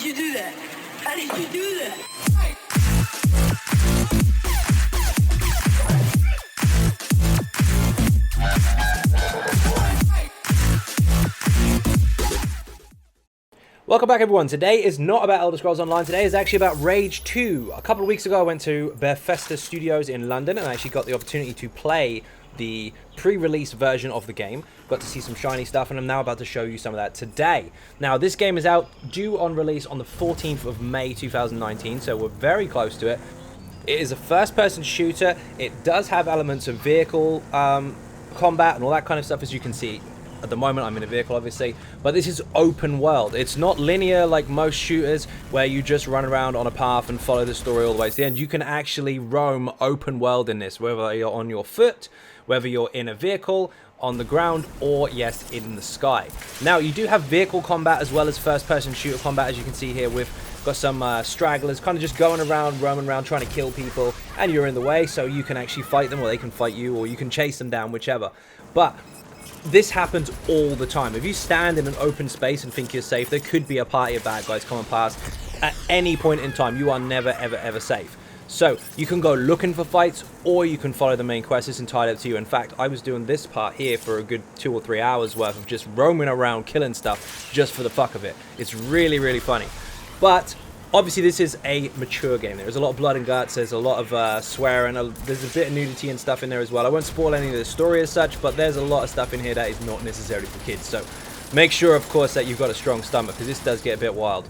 you do that? How did you do that? Welcome back, everyone. Today is not about Elder Scrolls Online. Today is actually about Rage 2. A couple of weeks ago, I went to Bethesda Studios in London and I actually got the opportunity to play the pre-release version of the game. Got to see some shiny stuff, and I'm now about to show you some of that today. Now, this game is out due on release on the 14th of May 2019, so we're very close to it. It is a first-person shooter. It does have elements of vehicle combat and all that kind of stuff, as you can see. At the moment, I'm in a vehicle, obviously, but this is open world. It's not linear like most shooters where you just run around on a path and follow the story all the way to the end. You can actually roam open world in this, whether you're on your foot, whether you're in a vehicle, on the ground, or yes, in the sky. Now, you do have vehicle combat as well as first-person shooter combat, as you can see here. We've got some stragglers kind of just going around, roaming around, trying to kill people, and you're in the way, so you can actually fight them, or they can fight you, or you can chase them down, whichever. But this happens all the time. If you stand in an open space and think you're safe, there could be a party of bad guys coming past at any point in time. You are never, ever, ever safe. So you can go looking for fights, or you can follow the main quest. It's entirely up to you. In fact, I was doing this part here for a good 2 or 3 hours worth of just roaming around, killing stuff, just for the fuck of it. It's really, really funny. But obviously, this is a mature game. There's a lot of blood and guts. There's a lot of swearing. There's a bit of nudity and stuff in there as well. I won't spoil any of the story as such, but there's a lot of stuff in here that is not necessarily for kids. So make sure, of course, that you've got a strong stomach, because this does get a bit wild.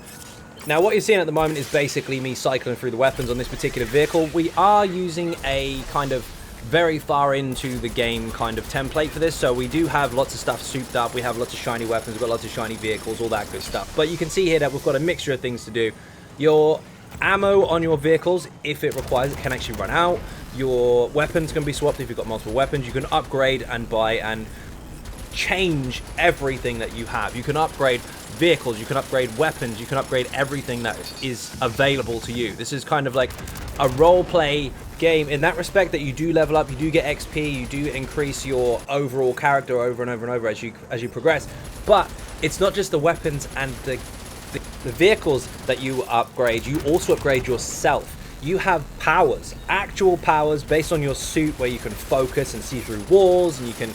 Now, what you're seeing at the moment is basically me cycling through the weapons on this particular vehicle. We are using a kind of very far into the game kind of template for this, so we do have lots of stuff souped up. We have lots of shiny weapons. We've got lots of shiny vehicles, all that good stuff. But you can see here that we've got a mixture of things to do. Your ammo on your vehicles, if it requires it, can actually run out. Your weapons can be swapped if you've got multiple weapons. You can upgrade and buy and change everything that you have. You can upgrade vehicles, you can upgrade weapons, you can upgrade everything that is available to you. This is kind of like a role-play game in that respect, that you do level up, you do get XP, you do increase your overall character over and over and over as you progress. But it's not just the weapons and the vehicles that you upgrade, you also upgrade yourself. You have powers, actual powers based on your suit, where you can focus and see through walls, and you can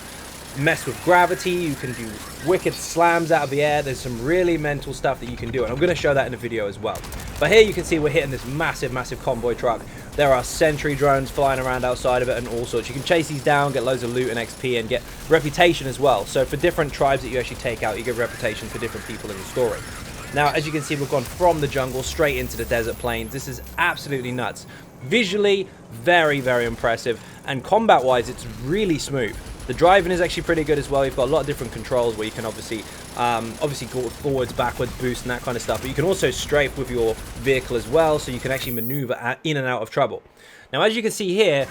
mess with gravity, you can do wicked slams out of the air. There's some really mental stuff that you can do, and I'm going to show that in the video as well. But here you can see we're hitting this massive, massive convoy truck. There are sentry drones flying around outside of it and all sorts. You can chase these down, get loads of loot and XP, and get reputation as well. So for different tribes that you actually take out, you get reputation for different people in the story. Now, as you can see, we've gone from the jungle straight into the desert plains. This is absolutely nuts. Visually, very, very impressive. And combat-wise, it's really smooth. The driving is actually pretty good as well. You've got a lot of different controls where you can obviously go forwards, backwards, boost, and that kind of stuff. But you can also strafe with your vehicle as well, so you can actually maneuver in and out of trouble. Now, as you can see here,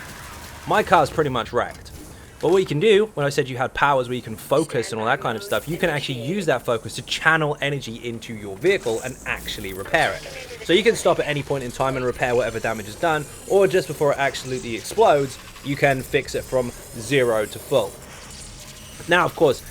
my car's pretty much wrecked. But what you can do, when I said you had powers where you can focus and all that kind of stuff, you can actually use that focus to channel energy into your vehicle and actually repair it. So you can stop at any point in time and repair whatever damage is done, or just before it absolutely explodes, you can fix it from 0 to full. Now, of course,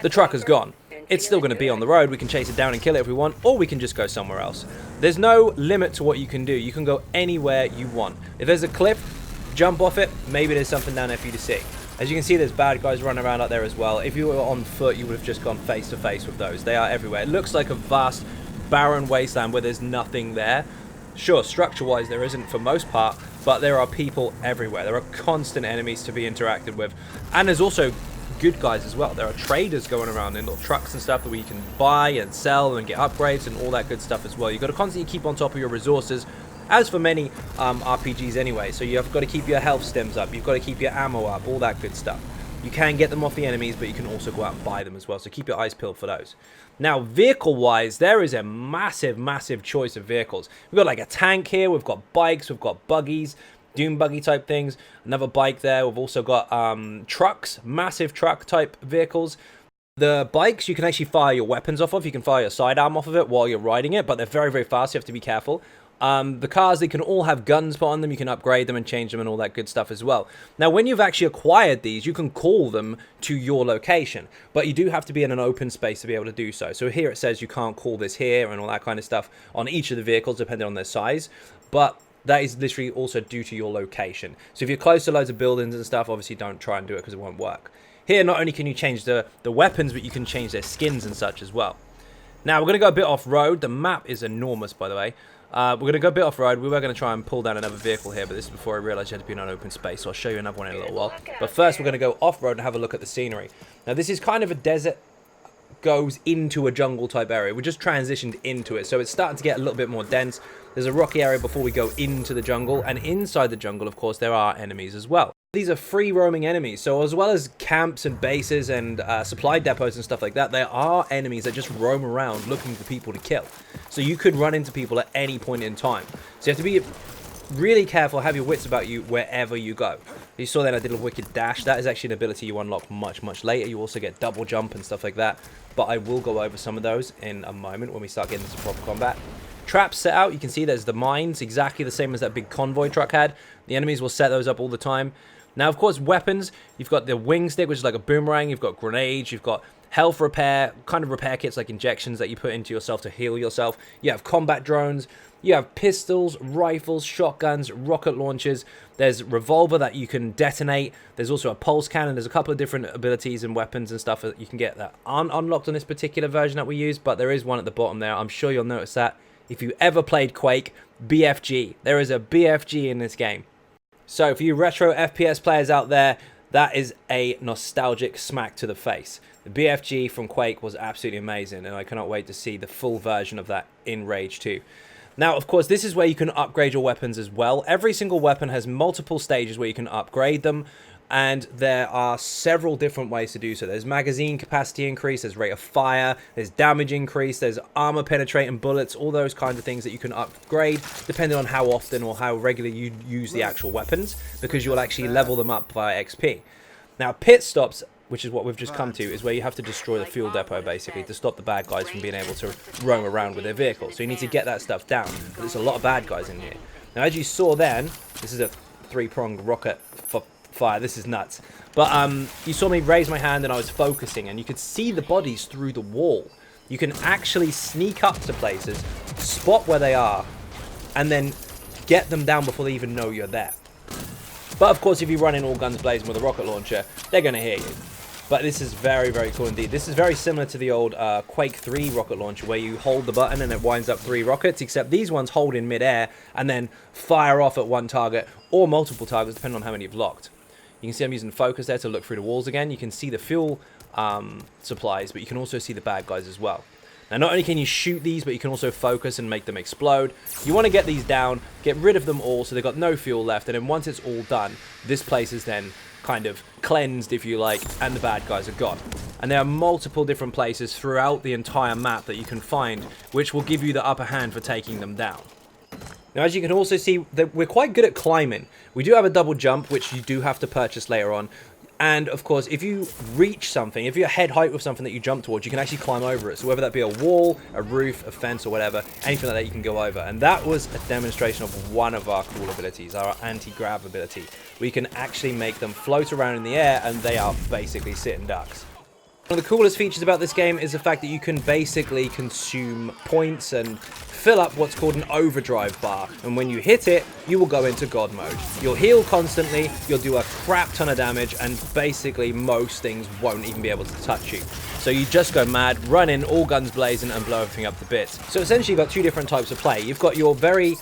the truck is gone. It's still going to be on the road. We can chase it down and kill it if we want, or we can just go somewhere else. There's no limit to what you can do. You can go anywhere you want. If there's a cliff, jump off it. Maybe there's something down there for you to see. As you can see, there's bad guys running around up there as well. If you were on foot, you would have just gone face to face with those. They are everywhere. It looks like a vast, barren wasteland where there's nothing there. Sure, structure-wise, there isn't for most part, but there are people everywhere. There are constant enemies to be interacted with. And there's also good guys as well. There are traders going around in little trucks and stuff that we can buy and sell and get upgrades and all that good stuff as well. You've got to constantly keep on top of your resources, as for many RPGs anyway. So you've got to keep your health stems up, you've got to keep your ammo up, all that good stuff. You can get them off the enemies, but you can also go out and buy them as well, so keep your eyes peeled for those. Now, vehicle-wise, there is a massive, massive choice of vehicles. We've got like a tank here, we've got bikes, we've got buggies, dune buggy type things, another bike there. We've also got trucks, massive truck type vehicles. The bikes, you can actually fire your weapons off of. You can fire your sidearm off of it while you're riding it, but they're very, very fast. You have to be careful. The cars, they can all have guns put on them. You can upgrade them and change them and all that good stuff as well. Now, when you've actually acquired these, you can call them to your location, but you do have to be in an open space to be able to do so. So here it says you can't call this here and all that kind of stuff on each of the vehicles, depending on their size. But that is literally also due to your location. So if you're close to loads of buildings and stuff, obviously don't try and do it because it won't work. Here, not only can you change the weapons, but you can change their skins and such as well. Now, we're going to go a bit off-road. The map is enormous, by the way. We're going to go a bit off-road. We were going to try and pull down another vehicle here, but this is before I realised you had to be in an open space, so I'll show you another one in a little while. But first, we're going to go off-road and have a look at the scenery. Now, this is kind of a desert goes into a jungle type area. We just transitioned into it, so it's starting to get a little bit more dense. There's a rocky area before we go into the jungle, and inside the jungle, of course, there are enemies as well. These are free roaming enemies, so as well as camps and bases and supply depots and stuff like that, there are enemies that just roam around looking for people to kill. So you could run into people at any point in time. So you have to be really careful, have your wits about you wherever you go. You saw that I did a wicked dash. That is actually an ability you unlock much, much later. You also get double jump and stuff like that. But I will go over some of those in a moment when we start getting into proper combat. Traps set out, you can see there's the mines, exactly the same as that big convoy truck had. The enemies will set those up all the time. Now, of course, weapons, you've got the wing stick, which is like a boomerang. You've got grenades, you've got health repair, kind of repair kits like injections that you put into yourself to heal yourself. You have combat drones, you have pistols, rifles, shotguns, rocket launchers. There's revolver that you can detonate. There's also a pulse cannon. There's a couple of different abilities and weapons and stuff that you can get that aren't unlocked on this particular version that we use, but there is one at the bottom there. I'm sure you'll notice that if you ever played Quake, BFG. There is a BFG in this game. So for you retro FPS players out there, that is a nostalgic smack to the face. The BFG from Quake was absolutely amazing, and I cannot wait to see the full version of that in Rage 2. Now, of course, this is where you can upgrade your weapons as well. Every single weapon has multiple stages where you can upgrade them, and there are several different ways to do so. There's magazine capacity increase, there's rate of fire, there's damage increase, there's armor penetrating bullets, all those kinds of things that you can upgrade depending on how often or how regularly you use the actual weapons, because you will actually level them up via XP. Now, pit stops, which is what we've just come to, is where you have to destroy the fuel depot, basically, to stop the bad guys from being able to roam around with their vehicles. So you need to get that stuff down, but there's a lot of bad guys in here. Now, as you saw then, this is a three-pronged rocket for fire. This is nuts. But you saw me raise my hand and I was focusing, and you could see the bodies through the wall. You can actually sneak up to places, spot where they are, and then get them down before they even know you're there. But of course, if you run in all guns blazing with a rocket launcher, they're going to hear you. But this is very, very cool indeed. This is very similar to the old Quake 3 rocket launcher, where you hold the button and it winds up 3 rockets, except these ones hold in midair and then fire off at one target or multiple targets, depending on how many you've locked. You can see I'm using focus there to look through the walls again. You can see the fuel supplies, but you can also see the bad guys as well. Now, not only can you shoot these, but you can also focus and make them explode. You want to get these down, get rid of them all so they've got no fuel left, and then once it's all done, this place is then kind of cleansed, if you like, and the bad guys are gone. And there are multiple different places throughout the entire map that you can find, which will give you the upper hand for taking them down. Now, as you can also see, that we're quite good at climbing. We do have a double jump, which you do have to purchase later on. And, of course, if you reach something, if you're head height with something that you jump towards, you can actually climb over it. So whether that be a wall, a roof, a fence, or whatever, anything like that you can go over. And that was a demonstration of one of our cool abilities, our anti-grav ability. We can actually make them float around in the air, and they are basically sitting ducks. One of the coolest features about this game is the fact that you can basically consume points and fill up what's called an overdrive bar, and when you hit it, you will go into God mode. You'll heal constantly, you'll do a crap ton of damage, and basically most things won't even be able to touch you. So you just go mad, run in, all guns blazing, and blow everything up to bits. So essentially you've got two different types of play. You've got your very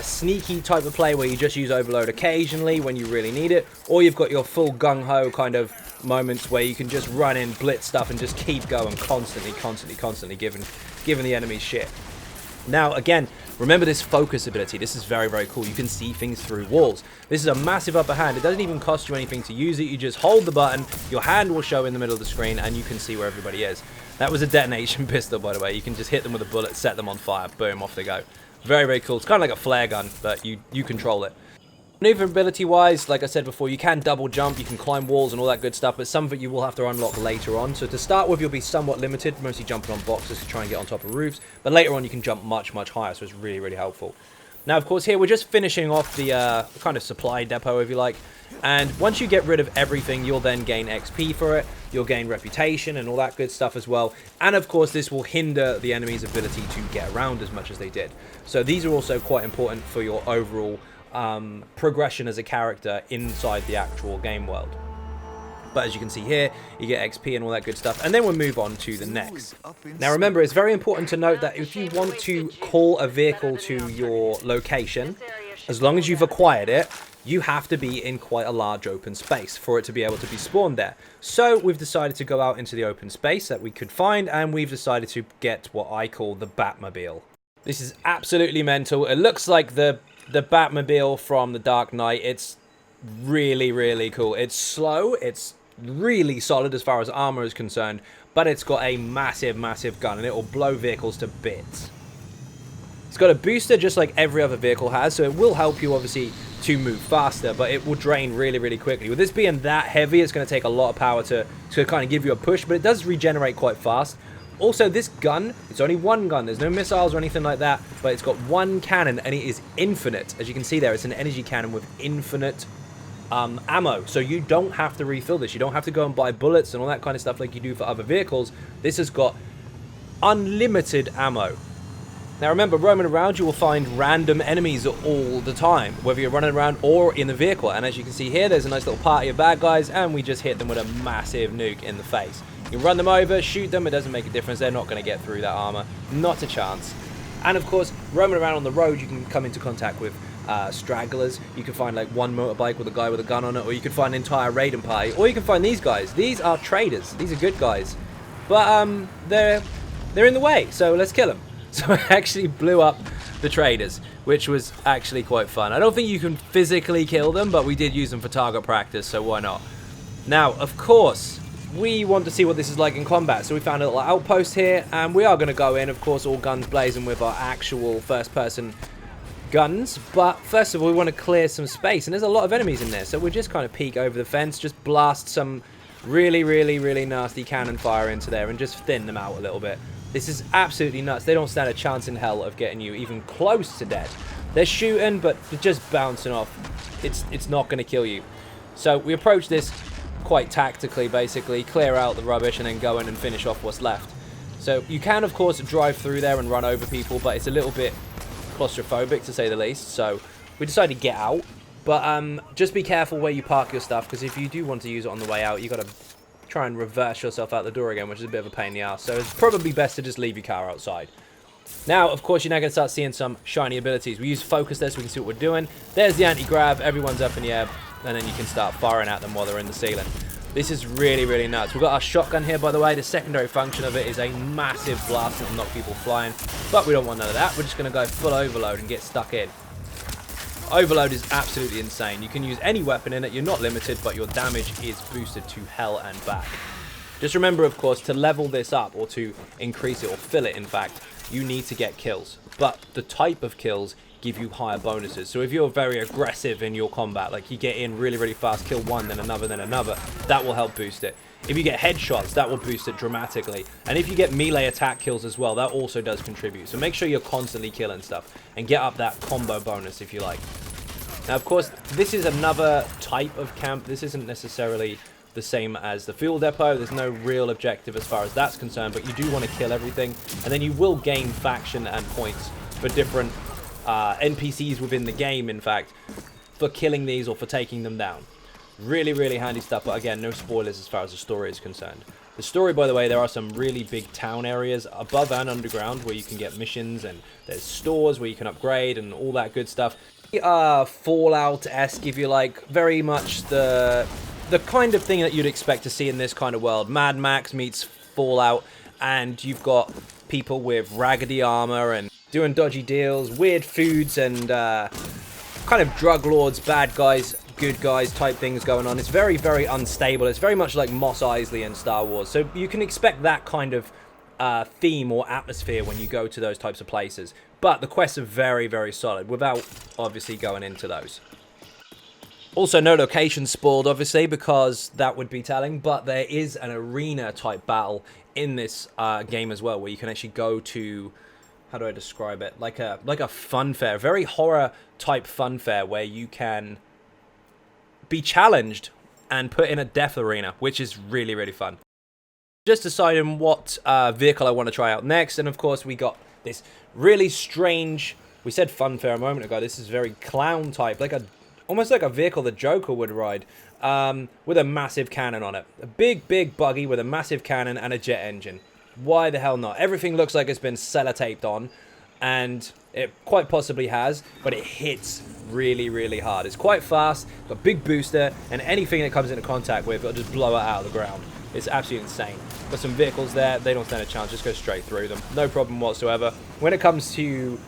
sneaky type of play where you just use overload occasionally when you really need it, or you've got your full gung-ho kind of moments where you can just run in, blitz stuff, and just keep going constantly giving the enemies shit. Now, again, remember this focus ability. This is very, very cool. You can see things through walls. This is a massive upper hand. It doesn't even cost you anything to use it. You just hold the button, your hand will show in the middle of the screen, and you can see where everybody is. That was a detonation pistol, by the way. You can just hit them with a bullet, set them on fire, boom, off they go. Very, very cool. It's kind of like a flare gun, but you control it. Maneuverability-wise, like I said before, you can double jump, you can climb walls and all that good stuff, but some of it you will have to unlock later on. So to start with, you'll be somewhat limited, mostly jumping on boxes to try and get on top of roofs, but later on you can jump much, much higher, so it's really, really helpful. Now, of course, here we're just finishing off the kind of supply depot, if you like. And once you get rid of everything, you'll then gain XP for it. You'll gain reputation and all that good stuff as well. And of course, this will hinder the enemy's ability to get around as much as they did. So these are also quite important for your overall progression as a character inside the actual game world. But as you can see here, you get XP and all that good stuff. And then we'll move on to the next. Now remember, it's very important to note that if you want to call a vehicle to your location, as long as you've acquired it, you have to be in quite a large open space for it to be able to be spawned there. So we've decided to go out into the open space that we could find, and we've decided to get what I call the Batmobile. This is absolutely mental. It looks like the Batmobile from The Dark Knight. It's really, really cool. It's slow. It's really solid as far as armor is concerned, but it's got a massive, massive gun, and it will blow vehicles to bits. It's got a booster just like every other vehicle has, so it will help you obviously to move faster, but it will drain really, really quickly. With this being that heavy, it's going to take a lot of power to kind of give you a push, but it does regenerate quite fast. Also, this gun, it's only one gun. There's no missiles or anything like that, but it's got one cannon, and it is infinite. As you can see there, it's an energy cannon with infinite ammo, so you don't have to refill this. You don't have to go and buy bullets and all that kind of stuff like you do for other vehicles. This has got unlimited ammo. Now remember, roaming around, you will find random enemies all the time, whether you're running around or in the vehicle. And as you can see here, there's a nice little party of bad guys, and we just hit them with a massive nuke in the face. You can run them over, shoot them, it doesn't make a difference. They're not going to get through that armor. Not a chance. And of course, roaming around on the road, you can come into contact with stragglers. You can find like one motorbike with a guy with a gun on it, or you can find an entire raiding party, or you can find these guys. These are traders. These are good guys. But they're in the way, so let's kill them. So I actually blew up the traders, which was actually quite fun. I don't think you can physically kill them, but we did use them for target practice, so why not? Now, of course, we want to see what this is like in combat, so we found a little outpost here, and we are going to go in, of course, all guns blazing with our actual first-person guns. But first of all, we want to clear some space, and there's a lot of enemies in there, so we'll just kind of peek over the fence, just blast some really, really, really nasty cannon fire into there, and just thin them out a little bit. This is absolutely nuts. They don't stand a chance in hell of getting you even close to dead. They're shooting, but they're just bouncing off. It's not going to kill you. So we approach this quite tactically, basically. Clear out the rubbish and then go in and finish off what's left. So you can, of course, drive through there and run over people, but it's a little bit claustrophobic, to say the least. So we decided to get out. But just be careful where you park your stuff, because if you do want to use it on the way out, you've got to try and reverse yourself out the door again, which is a bit of a pain in the ass. So it's probably best to just leave your car outside. Now, of course, you're now going to start seeing some shiny abilities. We use focus there so we can see what we're doing. There's the anti-grav. Everyone's up in the air, and then you can start firing at them while they're in the ceiling. This is really, really nuts. We've got our shotgun here, by the way. The secondary function of it is a massive blast that will knock people flying, but we don't want none of that. We're just going to go full overload and get stuck in. Overload is absolutely insane. You can use any weapon in it. You're not limited, but your damage is boosted to hell and back. Just remember, of course, to level this up, or to increase it, or fill it, in fact, you need to get kills. But the type of kills give you higher bonuses. So if you're very aggressive in your combat, like you get in really, really fast, kill one, then another, that will help boost it. If you get headshots, that will boost it dramatically. And if you get melee attack kills as well, that also does contribute. So make sure you're constantly killing stuff and get up that combo bonus if you like. Now, of course, this is another type of camp. This isn't necessarily the same as the fuel depot. There's no real objective as far as that's concerned, but you do want to kill everything. And then you will gain faction and points for different NPCs within the game, in fact, for killing these or for taking them down. Really, really handy stuff, but again, no spoilers as far as the story is concerned. The story, by the way, there are some really big town areas above and underground where you can get missions, and there's stores where you can upgrade and all that good stuff. Fallout-esque, if you like, very much the kind of thing that you'd expect to see in this kind of world. Mad Max meets Fallout, and you've got people with raggedy armor and doing dodgy deals, weird foods, and kind of drug lords, bad guys, good guys type things going on. It's very, very unstable. It's very much like Mos Eisley in Star Wars. So you can expect that kind of theme or atmosphere when you go to those types of places. But the quests are very, very solid without obviously going into those. Also, no location spoiled, obviously, because that would be telling. But there is an arena type battle in this game as well, where you can actually go to how do I describe it? Like a fun fair, very horror type fun fair where you can be challenged and put in a death arena, which is really, really fun. Just deciding what vehicle I want to try out next, and of course we got this really strange, we said fun fair a moment ago, this is very clown type, like almost like a vehicle the Joker would ride, with a massive cannon on it. A big buggy with a massive cannon and a jet engine. Why the hell not? Everything looks like it's been sellotaped on, and it quite possibly has, but it hits really, really hard. It's quite fast, got a big booster, and anything it comes into contact with, it'll just blow it out of the ground. It's absolutely insane. Got some vehicles there, they don't stand a chance, just go straight through them. No problem whatsoever. When it comes to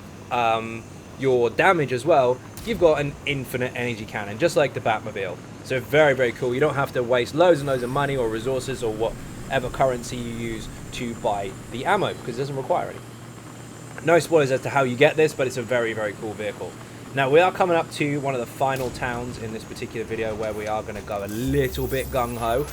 your damage as well, you've got an infinite energy cannon, just like the Batmobile. So very, very cool. You don't have to waste loads and loads of money or resources or whatever currency you use to buy the ammo, because it doesn't require any. No spoilers as to how you get this, but it's a very, very cool vehicle. Now, we are coming up to one of the final towns in this particular video where we are going to go a little bit gung-ho.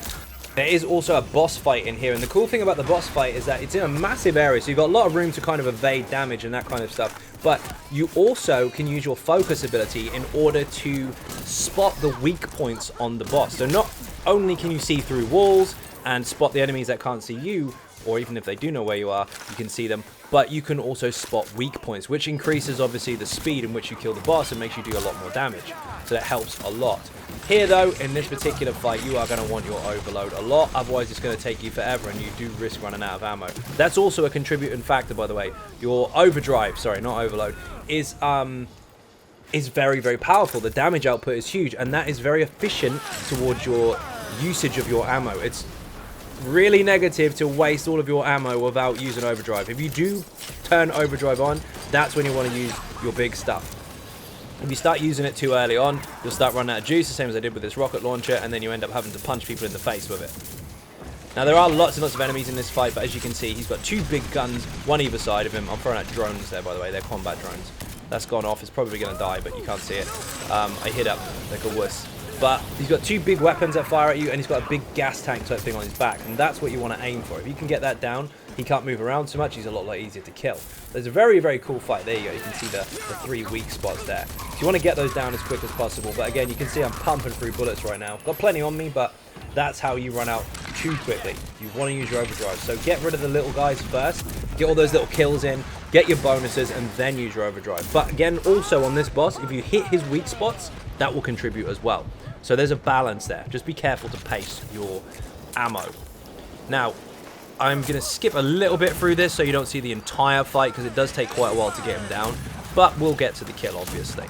There is also a boss fight in here, and the cool thing about the boss fight is that it's in a massive area, so you've got a lot of room to kind of evade damage and that kind of stuff, but you also can use your focus ability in order to spot the weak points on the boss. So not only can you see through walls and spot the enemies that can't see you, or even if they do know where you are, you can see them, but you can also spot weak points, which increases obviously the speed in which you kill the boss and makes you do a lot more damage. So that helps a lot. Here though, in this particular fight, you are going to want your overload a lot, otherwise it's going to take you forever and you do risk running out of ammo. That's also a contributing factor, by the way. Your overdrive, sorry, not overload, is very, very powerful. The damage output is huge, and that is very efficient towards your usage of your ammo. It's really negative to waste all of your ammo without using overdrive. If you do turn overdrive on, that's when you want to use your big stuff. If you start using it too early on, you'll start running out of juice, the same as I did with this rocket launcher, and then you end up having to punch people in the face with it. Now, there are lots and lots of enemies in this fight, but as you can see, he's got two big guns, one either side of him. I'm throwing out drones there, by the way. They're combat drones. That's gone off. It's probably going to die, but you can't see it. I hit up like a wuss. But he's got two big weapons that fire at you, and he's got a big gas tank type thing on his back, and that's what you want to aim for. If you can get that down, he can't move around so much, he's a lot easier to kill. There's a very, very cool fight. There you go, you can see the three weak spots there. So you want to get those down as quick as possible, but again, you can see I'm pumping through bullets right now. Got plenty on me, but that's how you run out too quickly. You want to use your overdrive, so get rid of the little guys first, get all those little kills in, get your bonuses, and then use your overdrive. But again, also on this boss, if you hit his weak spots, that will contribute as well. So there's a balance there. Just be careful to pace your ammo. Now, I'm going to skip a little bit through this so you don't see the entire fight, because it does take quite a while to get him down, but we'll get to the kill, obviously.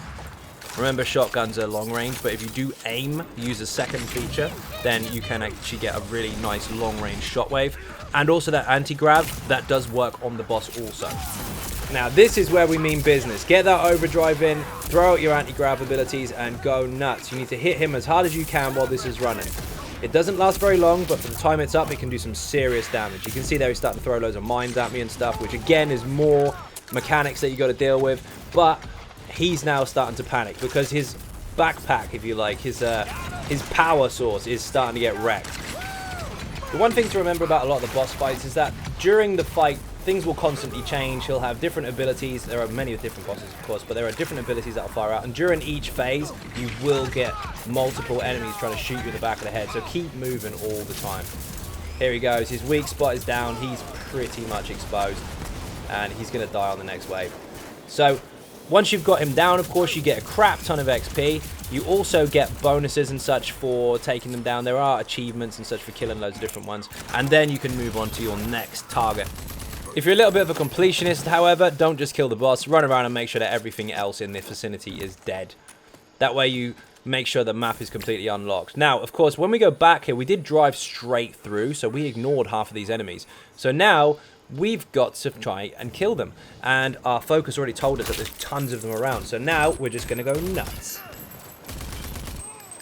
Remember, shotguns are long range, but if you do aim, use a second feature, then you can actually get a really nice long range shockwave. And also that anti-grav, that does work on the boss also. Now, this is where we mean business. Get that overdrive in, throw out your anti-grav abilities, and go nuts. You need to hit him as hard as you can while this is running. It doesn't last very long, but for the time it's up, it can do some serious damage. You can see there he's starting to throw loads of mines at me and stuff, which again is more mechanics that you got to deal with. But he's now starting to panic because his backpack, if you like, his power source is starting to get wrecked. The one thing to remember about a lot of the boss fights is that during the fight, things will constantly change. He'll have different abilities. There are many different bosses, of course, but there are different abilities that will fire out. And during each phase, you will get multiple enemies trying to shoot you in the back of the head. So keep moving all the time. Here he goes. His weak spot is down. He's pretty much exposed. And he's going to die on the next wave. So once you've got him down, of course, you get a crap ton of XP. You also get bonuses and such for taking them down. There are achievements and such for killing loads of different ones. And then you can move on to your next target. If you're a little bit of a completionist, however, don't just kill the boss. Run around and make sure that everything else in the vicinity is dead. That way you make sure the map is completely unlocked. Now, of course, when we go back here, we did drive straight through, so we ignored half of these enemies. So now we've got to try and kill them. And our focus already told us that there's tons of them around. So now we're just going to go nuts.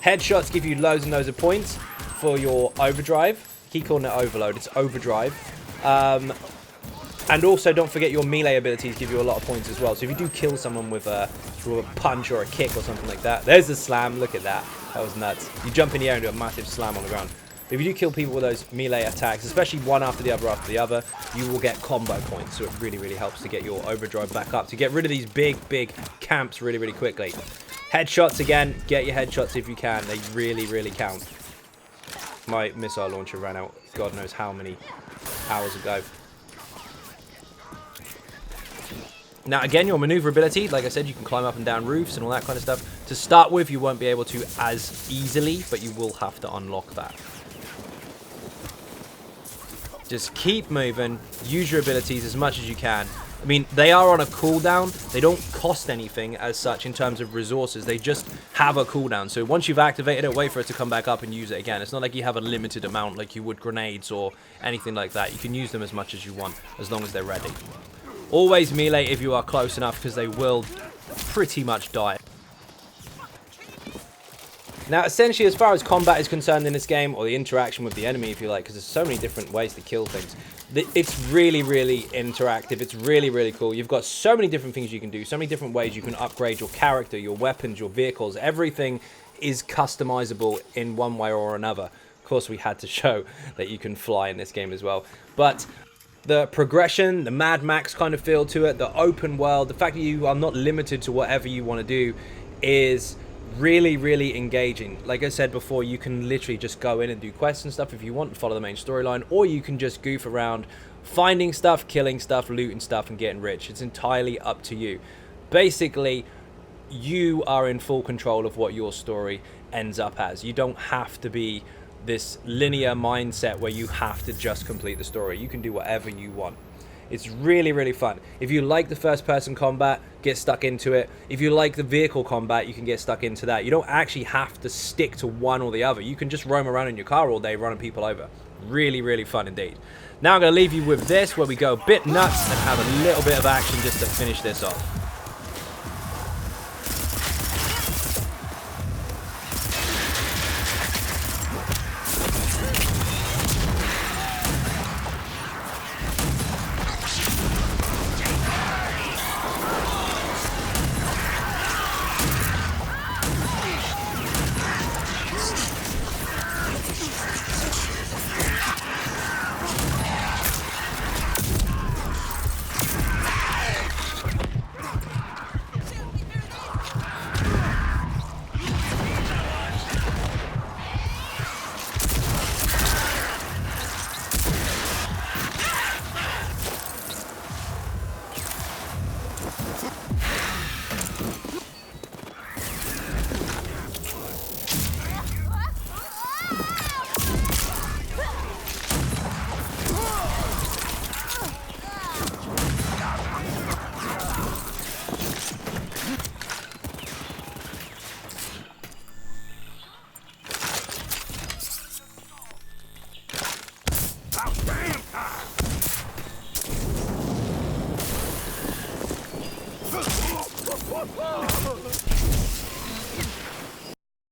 Headshots give you loads and loads of points for your overdrive. Keep calling it overload, it's overdrive. And also, don't forget your melee abilities give you a lot of points as well. So if you do kill someone with a punch or a kick or something like that, there's the slam. Look at that. That was nuts. You jump in the air and do a massive slam on the ground. If you do kill people with those melee attacks, especially one after the other, you will get combo points. So it really, really helps to get your overdrive back up, to get rid of these big camps really, really quickly. Headshots again, get your headshots if you can. They really, really count. My missile launcher ran out God knows how many hours ago. Now again, your maneuverability, like I said, you can climb up and down roofs and all that kind of stuff. To start with, you won't be able to as easily, but you will have to unlock that. Just keep moving, use your abilities as much as you can. I mean, they are on a cooldown. They don't cost anything as such in terms of resources. They just have a cooldown. So once you've activated it, wait for it to come back up and use it again. It's not like you have a limited amount like you would grenades or anything like that. You can use them as much as you want, as long as they're ready. Always melee if you are close enough, because they will pretty much die. Now, essentially, as far as combat is concerned in this game, or the interaction with the enemy, if you like, because there's so many different ways to kill things, it's really, really interactive. It's really, really cool. You've got so many different things you can do, so many different ways you can upgrade your character, your weapons, your vehicles. Everything is customizable in one way or another. Of course, we had to show that you can fly in this game as well. But the progression, the Mad Max kind of feel to it, the open world, the fact that you are not limited to whatever you want to do is really, really engaging. Like I said before, you can literally just go in and do quests and stuff if you want and follow the main storyline, or you can just goof around finding stuff, killing stuff, looting stuff, and getting rich. It's entirely up to you. Basically, you are in full control of what your story ends up as. You don't have to be this linear mindset where you have to just complete the story. You can do whatever you want. It's really, really fun. If you like the first-person combat, get stuck into it. If you like the vehicle combat, you can get stuck into that. You don't actually have to stick to one or the other. You can just roam around in your car all day running people over. Really, really fun indeed. Now I'm going to leave you with this, where we go a bit nuts and have a little bit of action just to finish this off.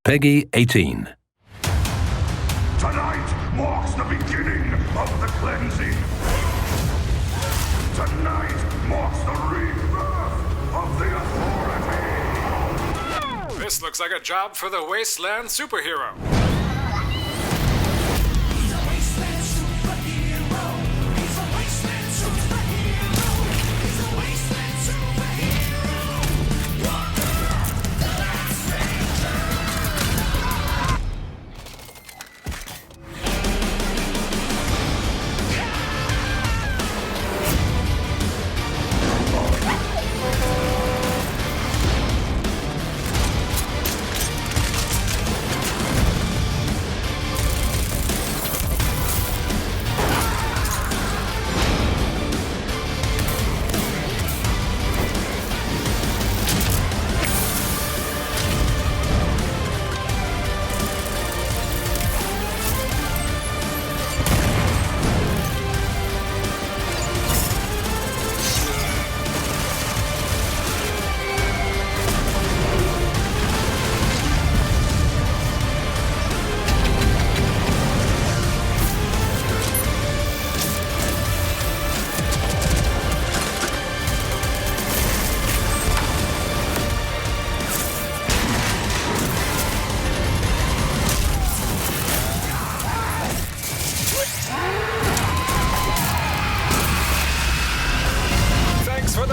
Peggy 18. Tonight marks the beginning of the cleansing. Tonight marks the rebirth of the authority. This looks like a job for the Wasteland superhero.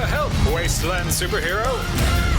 the help, Wasteland Superhero.